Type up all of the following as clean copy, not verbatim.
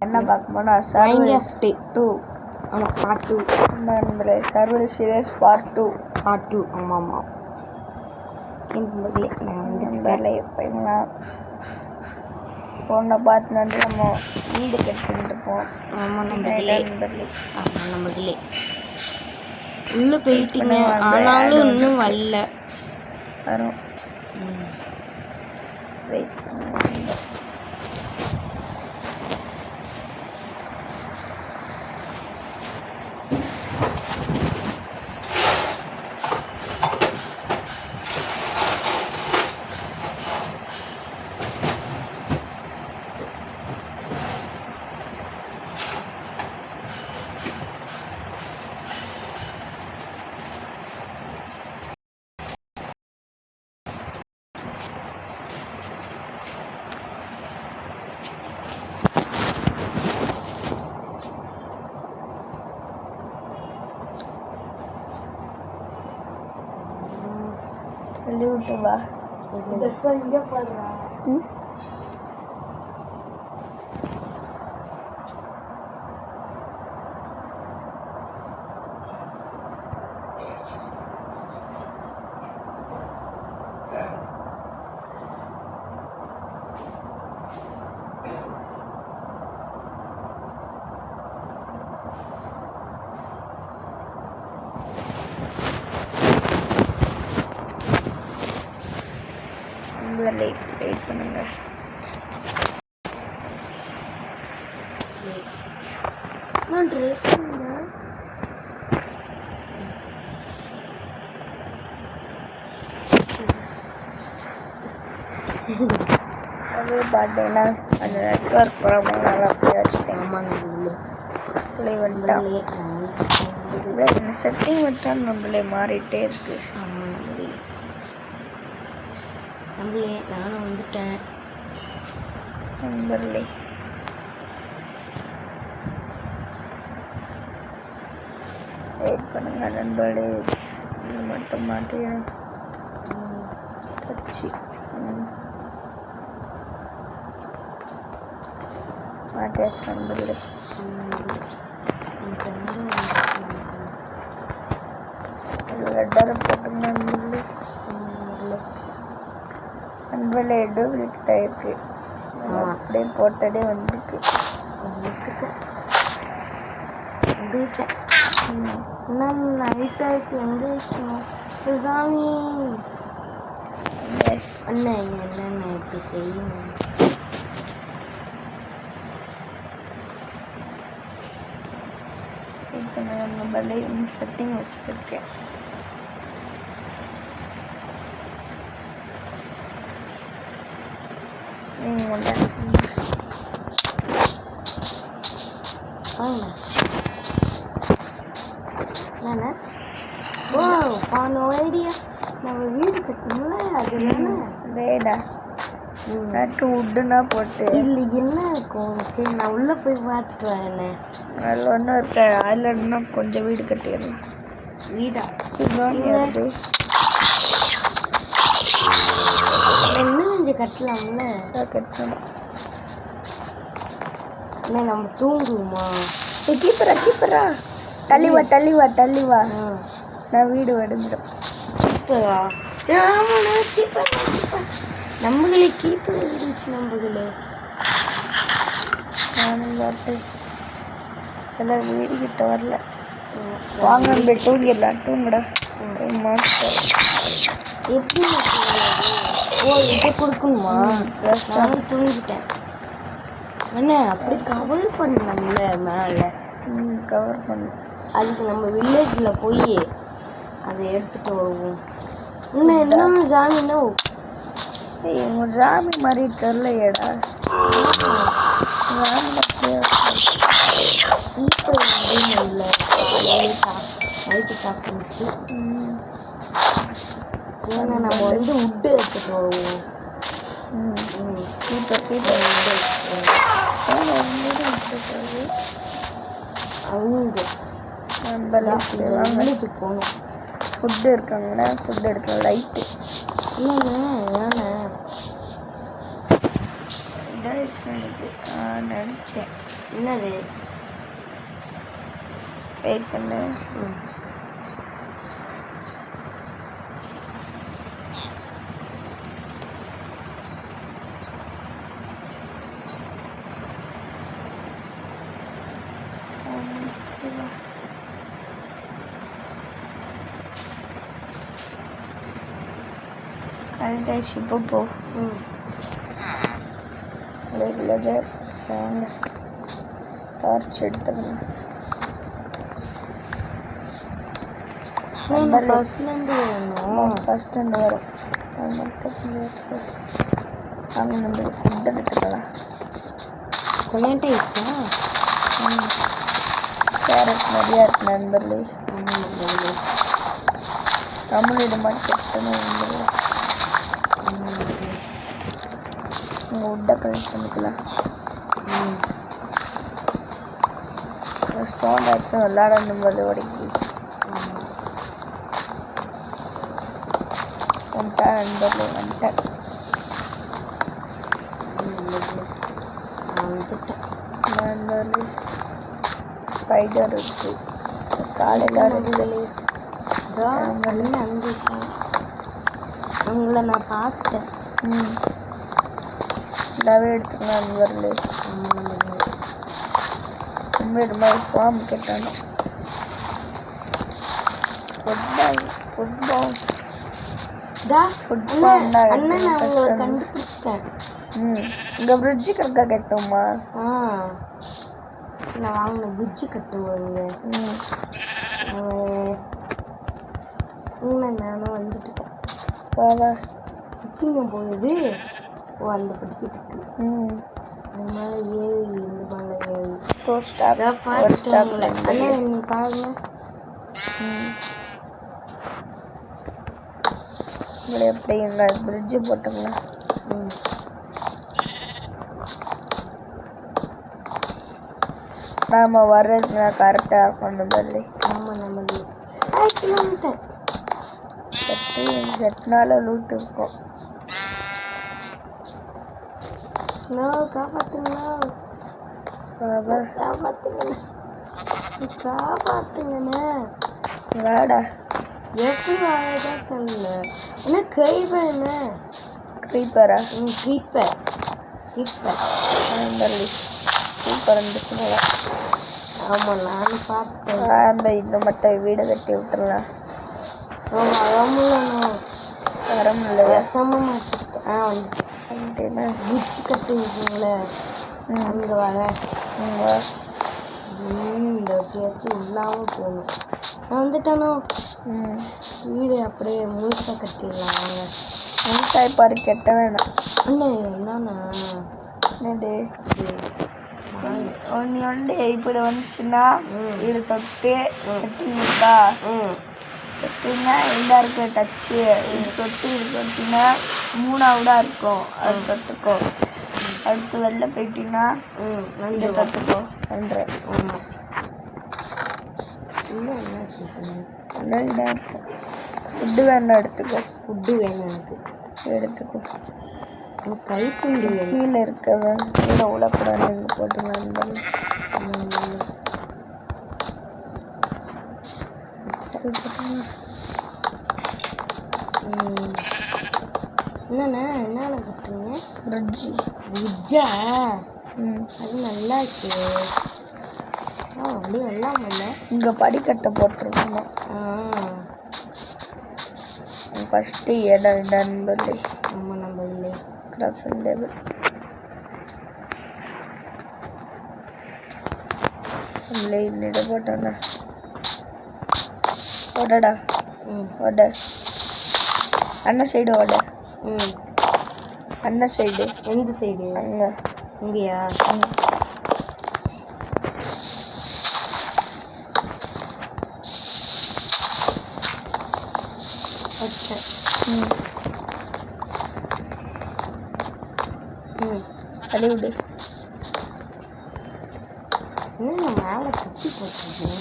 என்ன பார்க்க போனால் சர்வீஸ் 2 ஆமாம் பார்ட் 2 நண்பர்களே. சர்வீஸ் சீரியஸ் பார்ட் 2 ஆமாம் ஆமாம் நண்பர்களே. இப்போ பொண்ணை பார்த்து நம்ம வீடு கட்டிட்டு இருப்போம். ஆமாம் நண்பர்களே உள்ளே போயிட்டீங்க, ஆனாலும் இன்னும் வரல. வரும் வெயிட் விட்டு வா. இங்கே போடுறா. வெயிட் பண்ணுங்க. நான் ட்ரெஸ் அதே பார்த்தீங்கன்னா அந்த நெட்ஒர்க் ப்ராப்ளம் நல்லா போய் வச்சுட்டேன். வந்துட்டான் செட்டிங் வச்சா நம்மளே மாறிட்டே இருக்கு. நம்மளே நானும் வந்துட்டேன் நண்பர்களே. வெயிட் பண்ணுங்க நண்பர்களே. இது மட்டும் மாட்டேன் வச்சு மாட்டியாச்சு நண்பர்களே. ரெட்டாரம் போட்டுங்க நண்பர்களே. நண்பர்களே டூப்ளிகேட் ஆயிருக்கு. அப்படியே போட்டதே வந்துருக்கு. நம்ம நைட்டாயிருக்கு. எங்கே இருக்கணும் சாமி? அண்ணா என்னென்ன இப்படி செய்யணும்? இப்போ நான் நம்பளே செட்டிங் வச்சுருக்கேன். ஓ பானோ ஐடியா நம்ம வீடு கட்டணும்ல, அது என்ன வேடா நட்டு உட்டுனா போட்டு இல்லை என்ன இருக்கும்? சரி நான் உள்ளே போய் பார்த்துட்டு வரேன். அதில் ஒன்றும் இருக்க. அதில் இன்னும் கொஞ்சம் வீடு கட்டிடணும். வீடா வருது இன்னும் கொஞ்சம் கட்டலாம்ல. கட்டணும். இல்லை நம்ம தூங்குவோமா? கீப்பரா தள்ளி வா. நான் வீடு வடுந்துடும். கீப்பரா? நம்மளே கீப்பர் இருந்துச்சு. நம்மளே நானும் பார்த்து எல்லாம் வீடு கிட்ட வரல. வாங்க போய் தூங்கிடலாம். தூங்குடா. எப்படி? ஓ இதை கொடுக்கணுமா? நானும் தூங்கிட்டேன். அண்ணா அப்படி கவர் பண்ணலாம்ல மேலே. கவர் பண்ண அதுக்கு நம்ம வில்லேஜில் போய் அதை எடுத்துகிட்டு வருவோம். இன்னும் என்னென்ன சாமின்னா உங்கள் சாமி மாதிரி தெரிலையேடா. நைட்டு காப்பிச்சு. சரி நம்ம வந்து உட்டு எடுத்துகிட்டு வருவோம். அவங்க வில்லேஜுக்கு போகணும். ஃபுட்டு இருக்காங்கண்ணா. ஃபுட்டு எடுக்கலாம். லைட்டு இல்லைண்ணே ஏண்ணே நினச்சேன். என்னது? வெயிட் பண்ணு. ம். கரெக்டாக இப்போ போ. ம். வில்லேஜர் சாங் டார்ச் எடுத்துக்கணும். ஃபர்ஸ்ட்லேருந்து வேணும். ஃபஸ்ட்டு வரும். அது மட்டும் கொஞ்சம் எடுத்துக்கோ. அங்கே நம்ம ஃபுட் எடுத்துக்கலாம். கொண்டாயிட்டே ஆயிடுச்சா? கேரட் நிறையா இருக்கு நண்பர்களே. நம்மளோட மட்டும் நண்பர்களே. உங்கள் உட்டை கலெக்ட் பண்ணிக்கலாம். ஸ்டோன் ஆச்சும் விளாடணும் போது உடைக்கி வந்துட்டேன் நண்பர்களே. வந்துட்டேன் நண்பர்களே. ஸ்பைடர் இருக்கு. காலையில் ரெடிகளே உங்களை நான் பார்த்துட்டேன். இதாகவே எடுத்துக்கலாம் நண்பர்களே. உண்மையோட மாதிரி ஃபார்ம் கேட்டாங்க. ஃபுட்பால் அண்ணன் நான் உங்களை கண்டுபிடிச்சிட்டேன். இங்கே ஃப்ரிட்ஜு கணக்காக கட்டுமா? நான் வாங்கின புஜ்ஜி கட்டுவாங்க. நானும் வந்துட்டுட்டேன். எப்படிங்க போகுது? ஓ, அந்த படிக்கிறதுக்கு அந்த மாதிரி ஏறி இந்த மாதிரி ஏறி பார்த்துட்டேன். அண்ணா நீங்கள் பாருங்க. உங்களை எப்படி இந்த ஃப்ரிட்ஜு போட்டோம்னா நாம் வர்றதுனா கரெக்டாக இருக்கும். நம்பர்லே ஆமாம் நம்மளே கிலோமீட்டர் செட்னால லூட் இருக்கும். காப்பாற்றுங்களா? காப்பாற்றுங்கண்ணே. வாடா. எப்படி வாழதான் தெரியல. என்ன க்ரீப்பர்? க்ரீப்பரா? க்ரீப்பர் இருந்துச்சு போல. ஆமாம் நானும் பார்த்துட்டேன். இந்த மட்டும் வீடு கட்டி விட்டுறலாம். வர முடியல. விஷமாக மாற்றிட்டேன். வந்துட்டேன்னா குச்சி கட்டு வச்சுங்களே. அங்கே வர இந்த எப்படியாச்சும் இல்லாமல் போகணும். நான் வந்துட்டானோ. வீடு அப்படியே முழுசாக கட்டிடலாம். வாங்க. முழுசாய் பாரு, கெட்ட வேணாம். அண்ணா என்னண்ணா என்னது ஒன்று ஒன்று இப்படி வந்துச்சுன்னா இது தொட்டு செட்டிங் இருக்கா? தொட்டிங்கன்னா எல்லாருக்கும் டச்சு. இது தொட்டு இது தொட்டிங்கன்னா 3ஆவதாக இருக்கும். அது தொட்டுக்கோ. அடுத்து வெளில போயிட்டீங்கன்னா இது தொட்டுக்கோ. நன்றி. ஃபுட்டு வேணா எடுத்துக்கோ. ஃபுட்டு வேணும் எனக்கு. எடுத்துக்கோ. கைப்புண்டி கீழே இருக்கவன் கீழே உழக்கூடாது. இங்கே போட்டுக்கலாம். என்னண்ணா என்னென்ன கட்டுறீங்க? ஃப்ரிட்ஜா? அது நல்லா இருக்கு. அப்படியே நல்லா இல்லை. இங்கே படிக்கட்டை போட்டிருக்கணும். ஃபஸ்ட்டு இடம் நண்பர்களே. ஆமாம் நம்பர்களே. கிராஃபிங் டேபிள் நம்மளே இன்னிட போட்டோண்ணா. ஓடடா. ஓட அண்ணா சைடு ஓட. அண்ணா சைடு. எந்த சைடு? அங்கே. இங்கேயா? அழிவிடு. இன்னும் மேலே கட்டி போட்டுருக்கேன்.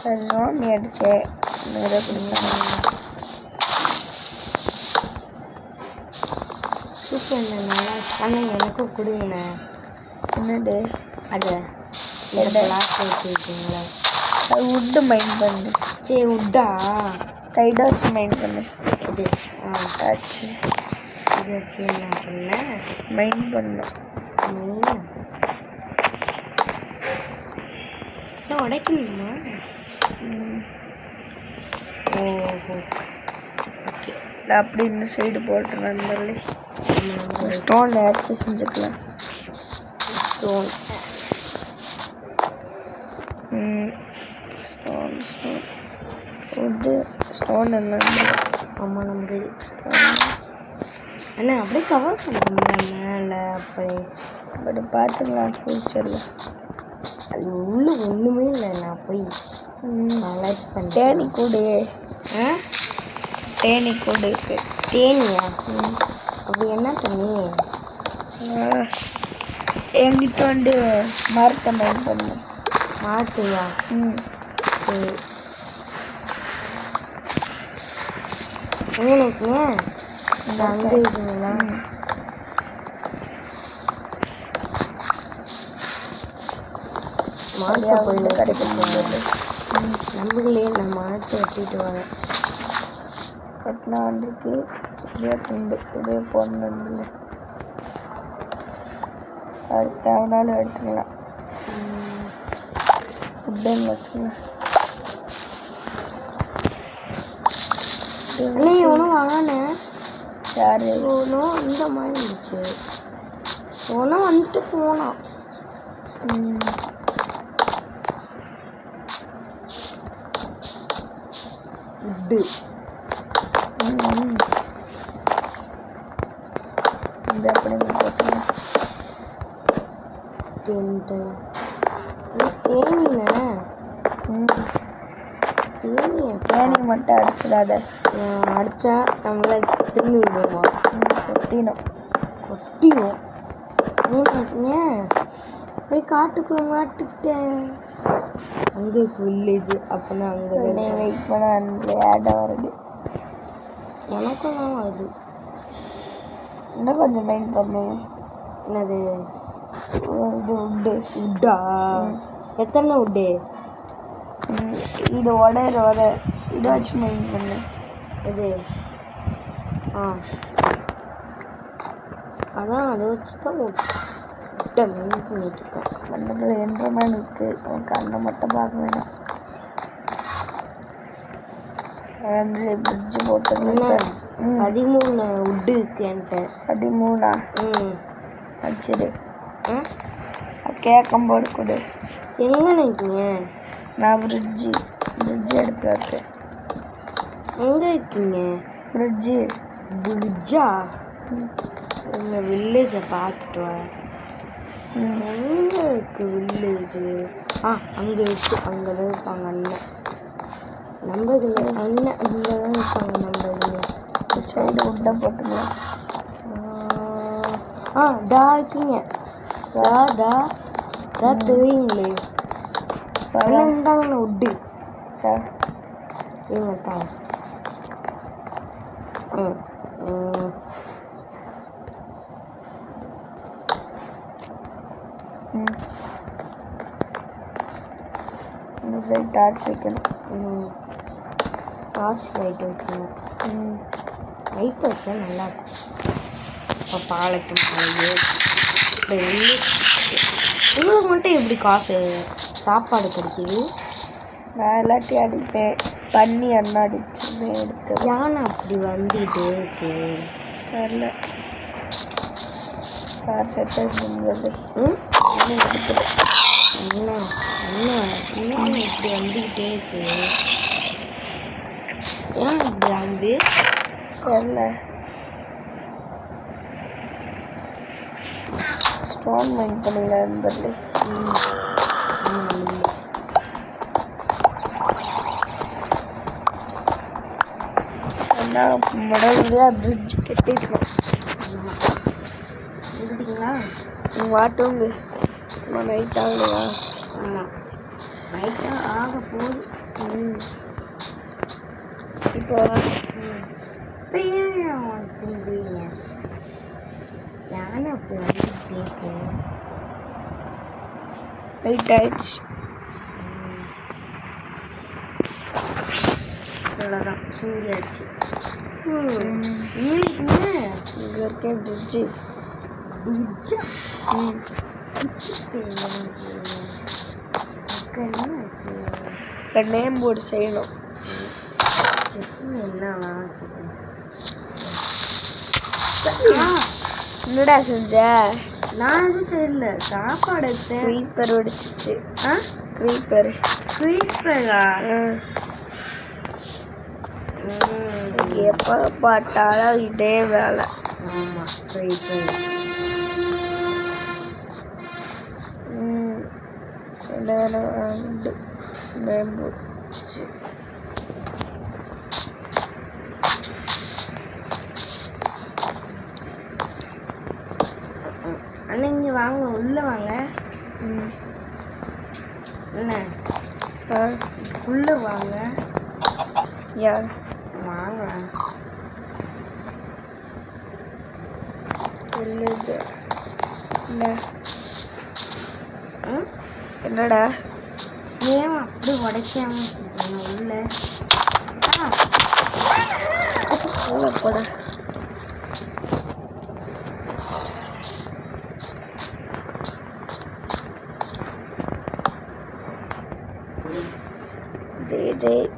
சாமி அடிச்சேன். சூப்பர். நல்லா அண்ணா எனக்கும் கொடுங்கண்ணே. என்னது அது லாஸ்ட் வச்சுருக்கீங்களா? அது வுட்டு மைண்ட் பண்ணு. சரி உட்டா கைடாக வச்சு மைண்ட் பண்ணு. இது ஆச்சு. இது வச்சு என்ன பண்ணேன்? மைண்ட் பண்ணணும். நான் உடைக்கணுமா? ஓஹோ ஓகே. நான் அப்படி இந்த சைடு போட்டு நண்பர்களே ஸ்டோனில் அடிச்சு செஞ்சுக்கலாம். ஸ்டோன் ஸ்டோன் ஸ்டோன் இது ஸ்டோன் என்ன? ஆமாம் நமக்கு ஸ்டோன் அண்ணா அப்படியே கவர் பண்ணுறோம்ல மேலே. அப்படியே பட் பார்த்துக்கலாம் ஃப்யூச்சரில். அது உள்ள ஒன்றுமே இல்லை. நான் போய் லைக் பண்ணேன். தேனி கூடு. தேனி கூடு இருக்கு. தேனியா? அப்படி என்ன தண்ணி? என்கிட்ட வந்து மரத்தை மைண்ட் பண்ணு. மாத்தையா? சரி உங்களுக்கு அங்கே இருக்குங்களா? மாட்டை போய் கிடைக்கும் நம்புகளே நான் மாட்டை வெட்டிட்டு வரேன். கட்டினா வந்துருக்கு. துண்டு இதே போடணும். அது தேவைனாலும் எடுத்துக்கலாம். ஃபுட்டுன்னு வச்சுக்கலாம். அண்ணே எவ்வளோ வாங்கினேன்? யார் எவ்வளோ இந்த மாதிரி இருந்துச்சு. எவ்வளோ வந்துட்டு போனான். உட்டு இந்த அப்படி போட்டுருங்க. தேனிண்ணே தேனியை தேனி மட்டும் அடிச்சிடாத. அடித்தா நம்மள திரும்பி விடுவோமா? கொட்டினோம். போய் காட்டுக்குள்ள மாட்டுக்கிட்டேன். அங்கே இருக்கு வில்லேஜ். அப்படின்னா அங்கே வெயிட் பண்ண அந்த ஆடாக வருது. எனக்கும் தான் வருது. இன்னும் கொஞ்சம் மைண்ட் பண்ணுங்க. என்னது இது உட்டு. உட்டா? எத்தனை உட்டு? இது உடையிற இதை வச்சு மைண்ட் பண்ணு. இது அதான் அதை வச்சு தான் உட்டை மைண்ட் பண்ணிட்டுருக்கேன். மண்டபத்தில் என்ற மாதிரி இருக்குது. உனக்கு அந்த மட்டும் பார்க்க வேணாம். வந்து பிரிட்ஜு போட்டு 13 உட்டு இருக்கு என்கிட்ட. 13ஆ? வச்சுடு. கேட்கும்போது கொடு. எங்கே நினைக்கிங்க? நான் பிரிட்ஜு எடுத்து வைக்கேன். எங்கே இருக்கீங்க? பிரிட்ஜா? எங்கள் வில்லேஜை பார்த்துட்டு வரேன். எங்கே இருக்கு வில்லேஜு? அங்கே இருக்கு. அங்கே தான் இருப்பாங்க அண்ணன். நம்பதில்லை அண்ணன் இங்கே தான் இருப்பாங்க. நம்பதில்லை சைடு உட்டை போட்டுக்கலாம். டா இருக்கீங்க. டா தெரியுங்களே. இருந்தாங்கண்ணா உட்டு இவங்க தான். இந்த சைடு டார்ச் வைக்கணும். டார்ச் லைட் வைக்கணும். லைட் வச்சா நல்லா இருக்கும். இப்போ பாலைக்கு மேலேயே உங்களுக்கு மட்டும் எப்படி காசு சாப்பாடு கிடைக்குது? நான் எல்லாத்தையும் அடிப்பேன். பண்ணி அண்ணா அடிச்சு எடுத்து. யானை அப்படி வந்துகிட்டே இருக்கு. வரல கார் செட்டர்ஸ் பண்ணுறது. என்ன இப்படி வந்துக்கிட்டே இருக்கு? ஏன் இப்படி ஆகுது? வரல ஸ்டோன் மைண்ட் பண்ணல இருந்தது. ஆனால் முடவழியாக பிரிட்ஜ் கட்டிருக்கோம். இருக்குங்களா? வாட்டுங்க நைட் ஆகலையா? ஆமாம் நைட்டாக ஆக போகுது. இப்போ இப்போ ஏன் திரும்புறீங்க? யானை அப்படி வந்து கேட்கு. லைட் ஆயிடுச்சு. அவ்வளோதான் தூங்கியாச்சு. இங்கே இருக்க பிரிட்ஜு. நேம் போர்டு செய்யணும். என்னடா செஞ்ச? நான் எதுவும் செய்யல, சாப்பாடு எடுத்தேன். க்ரீப்பர் வெடிச்சிச்சு. க்ரீப்பர் க்ரீப்பரா? எப்போ பார்த்தாலும் இதே வேலை. ஆமாம், க்ரீப்பர். என்ன நேம் போர்டு. அண்ணா இங்கே வாங்க, உள்ளே வாங்க. என்ன உள்ளே வாங்க. யார் வாங்க. என்னடா ஏன் அப்படி உடைக்காம வச்சுருக்கீங்க உள்ள? போட JJKEY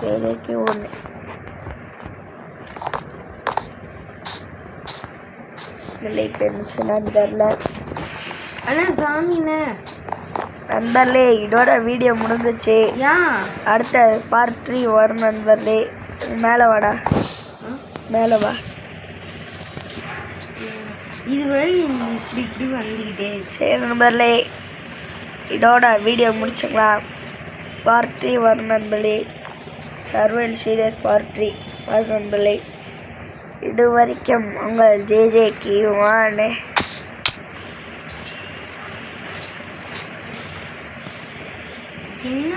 வேலைக்கு ஒன்று. இல்லை பென்ஷன் நண்பர்ல. ஆனால் சாமிண்ணே நண்பர்களே, இதோட வீடியோ முடிஞ்சிச்சு. அடுத்த பார்ட் 3 வரும் நண்பர்களே. மேலே வாடா, மேலே வா. இதுவரை இப்படி இப்படி வந்துக்கிட்டே. சரி நண்பர்களே, இதோட வீடியோ முடிச்சுக்கலாம். பார்ட் 3 வரும் நண்பர்களே. சர்வைவல் சீரியஸ் பார்ட் 3 வரும் நண்பர்களே. இது வரைக்கும் உங்கள் JJKEY. என்ன